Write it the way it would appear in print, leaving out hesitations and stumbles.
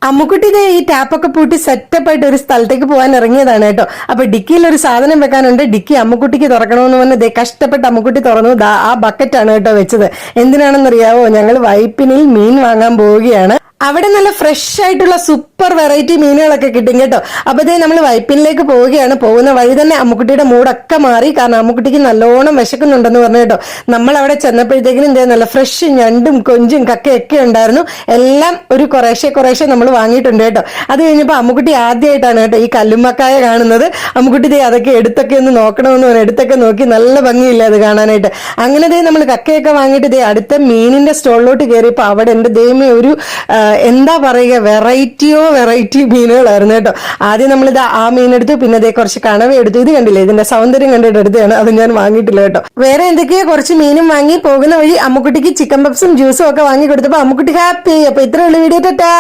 അമ്മുക്കുട്ടി ഇതേ ഈ ടാപ്പൊക്കെ പൂട്ടി സെറ്റപ്പ് ആയിട്ട് ഒരു സ്ഥലത്തേക്ക് പോകാൻ ഇറങ്ങിയതാണ് കേട്ടോ. അപ്പൊ ഡിക്കിയിൽ ഒരു സാധനം വെക്കാനുണ്ട്. ഡിക്കി അമ്മുക്കുട്ടിക്ക് തുറക്കണമെന്ന് പറഞ്ഞ് ദേ കഷ്ടപ്പെട്ട് അമ്മുക്കുട്ടി തുറന്നു. ആ ബക്കറ്റാണ് കേട്ടോ വെച്ചത്. എന്തിനാണെന്നറിയാവോ? ഞങ്ങൾ വൈപ്പിനിൽ മീൻ വാങ്ങാൻ പോവുകയാണ്. അവിടെ നല്ല ഫ്രഷ് ആയിട്ടുള്ള സൂപ്പർ വെറൈറ്റി മീനുകളൊക്കെ കിട്ടും കേട്ടോ. അപ്പൊ ഇതേ നമ്മൾ വൈപ്പിനിലേക്ക് പോവുകയാണ്. പോകുന്ന വഴി തന്നെ അമ്മുക്കുട്ടിയുടെ മൂടൊക്കെ മാറി. കാരണം അമ്മുക്കുട്ടിക്ക് നല്ലോണം വിശക്കുന്നുണ്ടെന്ന് പറഞ്ഞു കേട്ടോ. നമ്മൾ അവിടെ ചെന്നപ്പോഴത്തേക്കിനും ഇതേ നല്ല ഫ്രഷ് ഞണ്ടും കൊഞ്ചും കക്കയൊക്കെ ഉണ്ടായിരുന്നു. എല്ലാം ഒരു കുറേശ്ശെ നമ്മൾ വാങ്ങിയിട്ടുണ്ട് കേട്ടോ. അത് കഴിഞ്ഞപ്പോൾ അമ്മുക്കുട്ടി ആദ്യമായിട്ടാണ് കേട്ടോ ഈ കല്ലുമ്മക്കായ കാണുന്നത്. അമ്മുക്കുട്ടി ദേ അതൊക്കെ എടുത്തൊക്കെ ഒന്ന് നോക്കണമെന്ന് പറഞ്ഞു. എടുത്തൊക്കെ നോക്കി, നല്ല ഭംഗിയില്ല അത് കാണാനായിട്ട്. അങ്ങനെ ദേ നമ്മൾ കക്കയൊക്കെ വാങ്ങിയിട്ട് ദേ അടുത്ത മീനിന്റെ സ്റ്റോളിലോട്ട് കയറിയപ്പോൾ അവിടെ എൻ്റെ ദൈവമേ ഒരു എന്താ പറയുക, വെറൈറ്റി മീനുകളായിരുന്നു കേട്ടോ. ആദ്യം നമ്മളിത് ആ മീനെടുത്തു, പിന്നെ അതേ കുറച്ച് കണവ എടുത്തു. ഇത് കണ്ടില്ലേ, ഇതിന്റെ സൗന്ദര്യം കണ്ടിട്ട് എടുത്തതാണ്. അത് ഞാൻ വാങ്ങിയിട്ടില്ല കേട്ടോ. വേറെ എന്തൊക്കെയോ കുറച്ച് മീനും വാങ്ങി. പോകുന്ന വഴി അമ്മുക്കുട്ടിക്ക് ചിക്കൻ പപ്സും ജ്യൂസും ഒക്കെ വാങ്ങി കൊടുത്തപ്പോൾ അമ്മുക്കുട്ടി ഹാപ്പി. അപ്പൊ ഇത്രയുള്ള വീഡിയോ ടാറ്റാ.